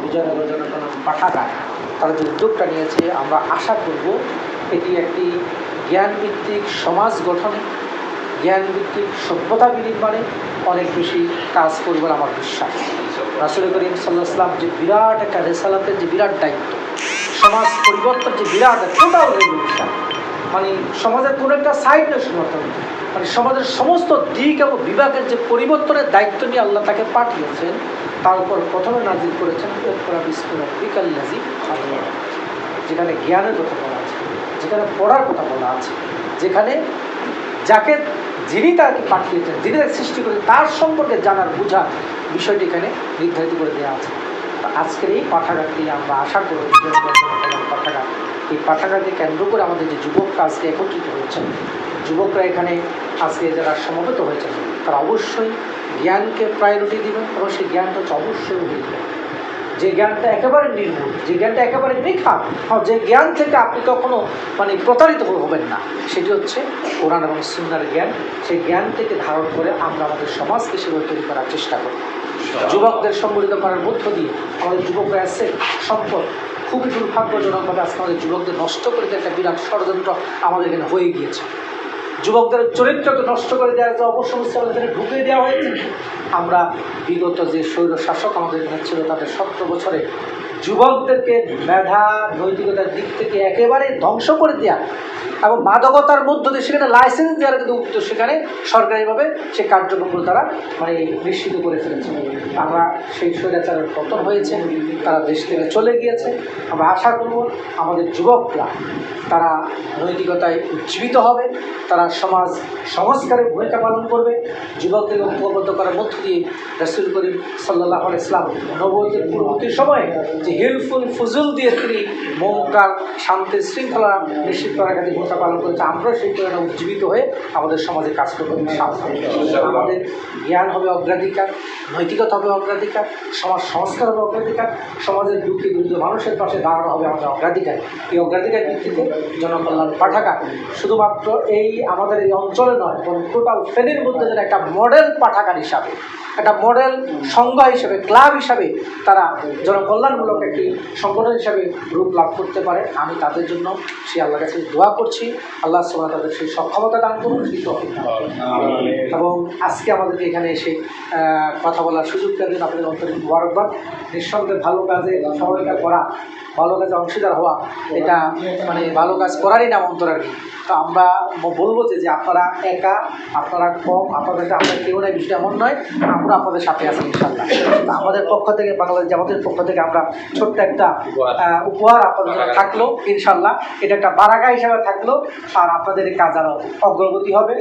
বিজয়নগর জনকল্যাণ পাঠাগার তারা যে উদ্যোগটা নিয়েছে, আমরা আশা করব এটি একটি জ্ঞানভিত্তিক সমাজ গঠনে, জ্ঞানভিত্তিক সভ্যতা বিনির্মাণে অনেক বেশি কাজ করবে বলে আমার বিশ্বাস। রাসূল করিম সাল্লাল্লাহু আলাইহি ওয়াসাল্লাম যে বিরাট একটা রেসালাতের যে বিরাট দায়িত্ব, সমাজ পরিবর্তন যে বিরাট টোটাল রেভলিউশন, মানে সমাজের কোনো একটা সাইড নয় সমর্থন, মানে সমাজের সমস্ত দিক এবং বিভাগের যে পরিবর্তনের দায়িত্ব নিয়ে আল্লাহ তাকে পাঠিয়েছেন, তার উপর প্রথমে নাজিল করেছেন বিকাল্লাজি, যেখানে জ্ঞানের কথা বলা আছে, যেখানে পড়ার কথা বলা আছে, যেখানে যাকে যিনি তাকে পাঠিয়েছেন, যিনি তাকে সৃষ্টি করেছেন তার সম্পর্কে জানার বোঝার বিষয়টি এখানে নির্ধারিত করে দেওয়া আছে। আজকের এই পাঠাগারটি আমরা আশা করি পাঠাগার, এই পাঠাগারকে কেন্দ্র করে আমাদের যে যুবকরা আজকে একত্রিত হয়েছেন, যুবকরা এখানে আজকে যারা সমবেত হয়েছেন, তারা অবশ্যই জ্ঞানকে প্রায়োরিটি দিবেন এবং সেই জ্ঞানটা হচ্ছে অবশ্যই মিলবে, যে জ্ঞানটা একেবারে নির্ভুল, যে জ্ঞানটা একেবারে নিখাত, যে জ্ঞান থেকে আপনি কখনো মানে প্রতারিত হবেন না, সেটি হচ্ছে কোরআন এবং সুন্নাহর জ্ঞান। সেই জ্ঞান থেকে ধারণ করে আমরা আমাদের সমাজকে সেভাবে তৈরি করার চেষ্টা করি। যুবকদের সম্মিলিত করার মধ্য দিয়ে আমাদের যুবকরা আছে সম্পদ, খুবই দুর্ভাগ্যজনকভাবে আজকে আমাদের যুবকদের নষ্ট করে দেওয়ার একটা বিরাট ষড়যন্ত্র আমাদের এখানে হয়ে গিয়েছে। যুবকদের চরিত্রকে নষ্ট করে দেওয়ার যে অবসমস্যা আমাদের এখানে ঢুকিয়ে দেওয়া হয়েছে। আমরা বিগত যে স্বৈর শাসক আমাদের এখানে ছিল, তাদের 17 বছরে যুবকদেরকে মেধা নৈতিকতার দিক থেকে একেবারে ধ্বংস করে দেওয়া এবং মাদকতার মধ্য দিয়ে সেখানে লাইসেন্স দেওয়ার কিন্তু সেখানে সরকারিভাবে সে কার্যক্রমগুলো তারা মানে নিশ্চিত করে ফেলেছে। আমরা সেই স্বৈরাচারের পতন হয়েছে, তারা দেশ থেকে চলে গিয়েছে। আমরা আশা করব আমাদের যুবকরা তারা নৈতিকতায় উজ্জীবিত হবে, তারা সমাজ সংস্কারের ভূমিকা পালন করবে। যুবকদের ঐক্যবদ্ধ করার মধ্য দিয়ে রাসূল করিম সাল্লাল্লাহু আলাইহি ওয়াসাল্লাম নবুয়তের পূর্ববর্তী সময়ে যে হিলফুল ফুজুল দিয়ে তিনি মনকার শান্তি শৃঙ্খলা নিশ্চিত করার কাছে ভূমিকা পালন করেছে। আমরা সেই কারণে উজ্জীবিত হয়ে আমাদের সমাজে কাজ করবো। আমাদের জ্ঞান হবে অগ্রাধিকার, নৈতিকতা হবে অগ্রাধিকার, সমাজ সংস্কার হবে অগ্রাধিকার, সমাজের দুঃখী দরিদ্র মানুষের পাশে দাঁড়ানো হবে আমাদের অগ্রাধিকার। এই অগ্রাধিকার ভিত্তিতে জনকল্যাণ পাঠাগার শুধুমাত্র এই আমাদের এই অঞ্চলে নয়, বরং টোটাল ফেনীর মধ্যে যেন একটা মডেল পাঠাগার হিসাবে, একটা মডেল সংঘ হিসেবে, ক্লাব হিসাবে তারা জনকল্যাণমূলক একটি সংগঠন হিসাবে রূপ লাভ করতে পারে, আমি তাদের জন্য সেই আল্লাহর কাছে দোয়া করছি। আল্লাহ সুবহানাহু ওয়া তাআলা তাদের সেই সক্ষমতা দান করুন, এবং আজকে আমাদেরকে এখানে এসে কথা বলার সুযোগটা দিন। আপনাদের অন্তরিক মুবারকবাদ। নিঃসন্দেহে ভালো কাজে সহায়তা করা, ভালো কাজে অংশীদার হওয়া, এটা মানে ভালো কাজ করারই নাম অন্তর আর কি। তো আমরা বলবো যে আপনারা একা, আপনারা কম, আপনাদের আমরা কেউ নাই, বিষয়টা এমন নয়, আমরা আপনাদের সাথে আছি ইনশাআল্লাহ। আমাদের পক্ষ থেকে, বাংলাদেশ জামাতের পক্ষ থেকে আমরা ছোট্ট একটা উপহার আপনাদের জন্য থাকলো ইনশাআল্লাহ। এটা একটা বারাকা হিসাবে থাকলো, আর আপনাদের এই কাজ আরও অগ্রগতি হবে।